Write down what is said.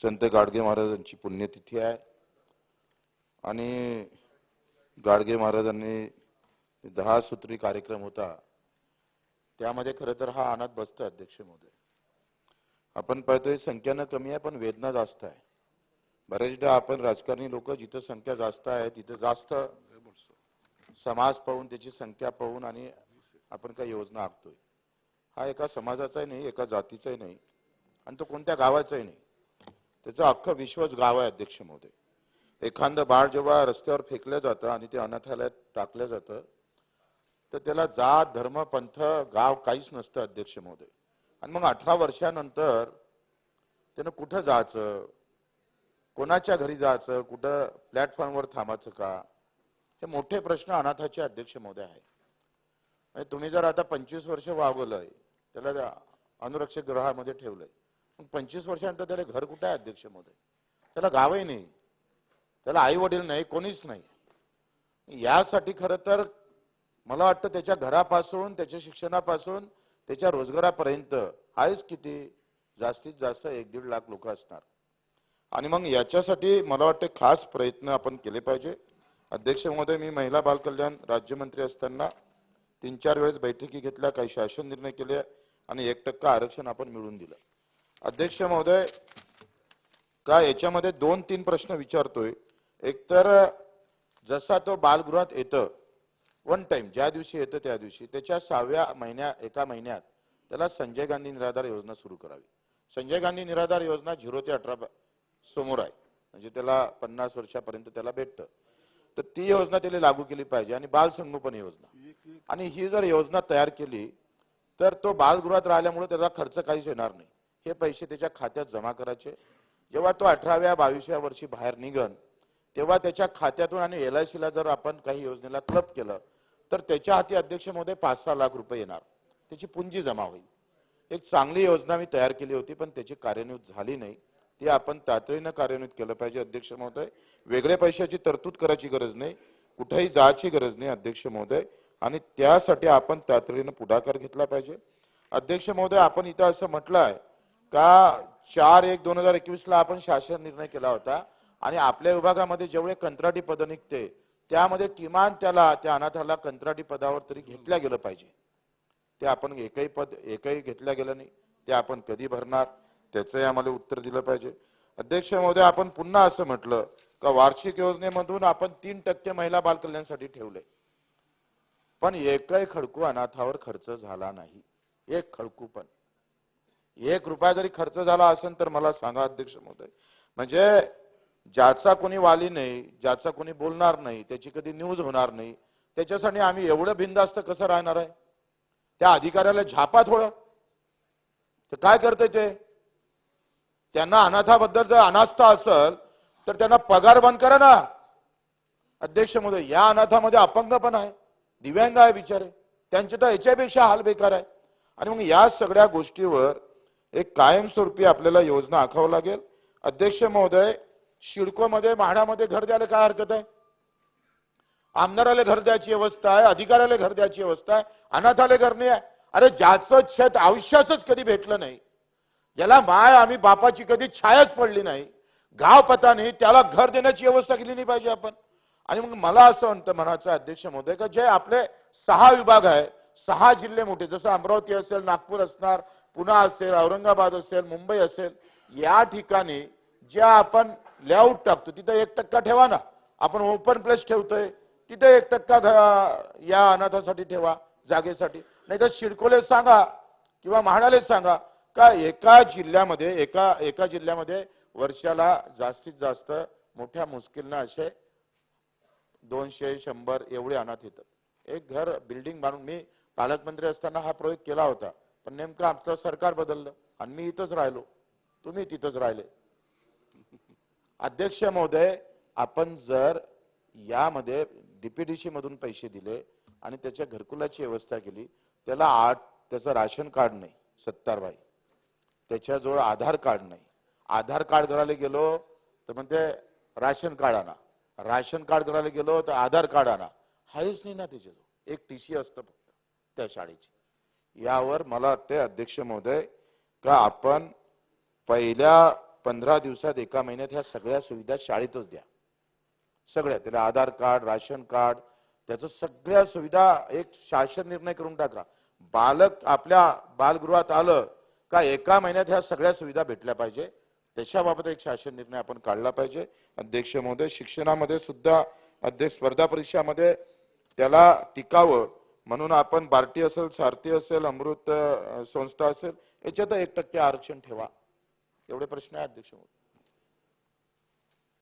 संत गाडगे महाराजांची पुण्यतिथी आहे आणि गाडगे महाराजांनी 10 सूत्री कार्यक्रम होता त्यामध्ये खरं तर हा अनाथ बसतो अध्यक्ष महोदय। आपण पाहतोय संख्यानं कमी आहे पण वेदना जास्त आहे। बरेचदा आपण राजकारणी लोक जिथे संख्या जास्त आहे तिथे जास्त समाज पाहून त्याची संख्या पाहून आणि आपण काही योजना आखतोय। हा एका समाजाचाही नाही एका जातीचाही नाही आणि तो कोणत्या गावाचाही नाही, त्याचं अख्खं विश्वच गाव आहे अध्यक्ष महोदय। एखादं बाळ जेव्हा रस्त्यावर फेकलं जातं आणि ते अनाथालयात टाकलं जातं तर त्याला जात धर्म पंथ गाव काहीच नसतं अध्यक्ष महोदय। आणि मग 18 वर्षानंतर त्यानं कुठं जायचं, कोणाच्या घरी जायचं, कुठं प्लॅटफॉर्मवर थांबायचं का, हे मोठे प्रश्न अनाथाचे अध्यक्ष महोदय आहे। तुम्ही जर आता 25 वर्ष वागवलंय त्याला अनुरक्षक गृहामध्ये ठेवलंय, मग 25 वर्षानंतर त्याला घर कुठं आहे अध्यक्ष महोदय? त्याला गावही नाही, त्याला आई वडील नाही, कोणीच नाही। यासाठी खरं तर मला वाटतं त्याच्या घरापासून त्याच्या शिक्षणापासून त्याच्या रोजगारापर्यंत आहेच किती जास्तीत जास्त 1-1.5 लाख लोक असणार। आणि मग याच्यासाठी मला वाटतं खास प्रयत्न आपण केले पाहिजे अध्यक्ष महोदय। मी महिला बाल कल्याण राज्यमंत्री असताना 3-4 वेळेस बैठकी घेतल्या, काही शासन निर्णय केले आणि 1% आरक्षण आपण मिळवून दिलं अध्यक्ष महोदय। का याच्यामध्ये 2-3 प्रश्न विचारतोय। एक तर जसा तो बालगृहात येतं वन टाइम ज्या दिवशी येतं त्या दिवशी त्याच्या 6व्या महिन्यात एका महिन्यात त्याला संजय गांधी निराधार योजना सुरू करावी। संजय गांधी निराधार योजना 0 ते 18 समोर आहे, म्हणजे त्याला 50 वर्षापर्यंत त्याला भेटतं, तर ती योजना त्याला लागू केली पाहिजे। आणि बाल संगोपन योजना, आणि ही जर योजना तयार केली तर तो बालगृहात राहिल्यामुळे त्याचा खर्च काहीच येणार नाही, हे पैसे त्याच्या खात्यात जमा करायचे। जेव्हा तो 18व्या 22व्या वर्षी बाहेर निघन तेव्हा त्याच्या खात्यातून आणि LIC ला जर आपण काही योजनेला क्लब केलं तर त्याच्या हाती अध्यक्ष महोदय 5-6 लाख रुपये येणार, त्याची पुंजी जमा होईल। एक चांगली योजना मी तयार केली होती पण त्याची कार्यान्वित झाली नाही, ती आपण तातडीनं कार्यान्वित केलं पाहिजे अध्यक्ष महोदय। वेगळे पैशाची तरतूद करायची गरज नाही, कुठेही जायची गरज नाही अध्यक्ष महोदय, आणि त्यासाठी आपण तातडीनं पुढाकार घेतला पाहिजे अध्यक्ष महोदय। आपण इथं असं म्हटलं आहे का 4/1/2021 ला आपण शासन निर्णय केला होता आणि आपल्या विभागामध्ये जेवढे कंत्राटी पद निघते त्यामध्ये किमान त्याला त्या अनाथाला कंत्राटी पदावर तरी घेतल्या गेलं पाहिजे। ते आपण एकही घेतल्या गेलं नाही, ते आपण कधी भरणार त्याचंही आम्हाला उत्तर दिलं पाहिजे अध्यक्ष महोदय। आपण पुन्हा असं म्हटलं का वार्षिक योजनेमधून आपण 3% महिला बाल कल्याणासाठी ठेवले, पण एकही खडकू अनाथावर खर्च झाला नाही, एक खडकू पण 1 रुपया जरी खर्च झाला असेल तर मला सांगा अध्यक्ष महोदय। म्हणजे ज्याचा कोणी वाली नाही, ज्याचा कोणी बोलणार नाही, त्याची कधी न्यूज होणार नाही, त्याच्यासाठी आम्ही एवढं बिनधास्त कसं राहणार आहे? त्या अधिकाऱ्याला झापा थोडं, तर काय करते ते? त्यांना अनाथाबद्दल जर अनास्था असेल तर त्यांना पगार बंद करा ना अध्यक्ष महोदय। या अनाथामध्ये अपंग पण आहे, दिव्यांग आहे बिचारे, त्यांचे तर याच्यापेक्षा हाल बेकार आहे। आणि मग या सगळ्या गोष्टीवर एक कायमस्वरूपी आपल्याला योजना आखावं लागेल अध्यक्ष महोदय। सिडको मध्ये म्हाडामध्ये घर द्यायला काय हरकत आहे? आमदाराला घर द्यायची व्यवस्था आहे, अधिकाऱ्याला घर द्यायची व्यवस्था आहे, अनाथाला घर नाही आहे। अरे ज्याचं छत आयुष्याचंच कधी भेटलं नाही, ज्याला माय आम्ही बापाची कधी छायाच पडली नाही, गाव पता नाही, त्याला घर देण्याची व्यवस्था केली नाही पाहिजे आपण? आणि मग मला असं म्हणायचं अध्यक्ष महोदय का जे आपले 6 विभाग आहे, 6 जिल्हे मोठे, जसं अमरावती असेल, नागपूर असणार, पुणे असेल, औरंगाबाद असेल, मुंबई असेल, या ठिकाणी ज्या आपण लेआउट टाकतो तिथं 1% ठेवा ना। आपण ओपन प्लेस ठेवतोय तिथे 1% या अनाथासाठी ठेवा जागेसाठी, नाही तर सिडकोले सांगा किंवा म्हाडाले सांगा का एका जिल्ह्यामध्ये वर्षाला जास्तीत जास्त मोठ्या मुश्किलनं असे 200-100 एवढे अनाथ येतात। एक घर बिल्डिंग बांधून, मी पालकमंत्री असताना हा प्रयोग केला होता, पण नेमकं आपलं सरकार बदललं आणि मी इथंच राहिलो, तुम्ही तिथंच राहिले अध्यक्ष महोदय। आपण जर यामध्ये DPDC मधून पैसे दिले आणि त्याच्या घरकुलाची व्यवस्था केली, त्याचं राशन कार्ड नाही 70 बाई, त्याच्याजवळ आधार कार्ड नाही, आधार कार्ड करायला गेलो तर म्हणते राशन कार्ड आणा, राशन कार्ड करायला गेलो तर आधार कार्ड आणा, हाच नाही ना त्याच्याजवळ, एक TC असतं फक्त त्या शाळेची। यावर मला वाटते अध्यक्ष महोदय का आपण पहिल्या 15 दिवसात एका महिन्यात ह्या सगळ्या सुविधा शाळेतच द्या. सगळ्या, त्याला आधार कार्ड, राशन कार्ड, त्याचं सगळ्या सुविधा एक शासन निर्णय करून टाका. बालक आपल्या बालगृहात आलं का एका महिन्यात ह्या सगळ्या सुविधा भेटल्या पाहिजे. त्याच्याबाबत एक शासन निर्णय आपण काढला पाहिजे. अध्यक्ष महोदय, शिक्षणामध्ये सुद्धा अध्यक्ष स्पर्धा परीक्षामध्ये त्याला टिकावं म्हणून आपण बार्टी असेल, सारथी असेल, अमृत संस्था असेल, याच्यात 1% आरक्षण ठेवा. एवढे प्रश्न आहे अध्यक्ष महोदय.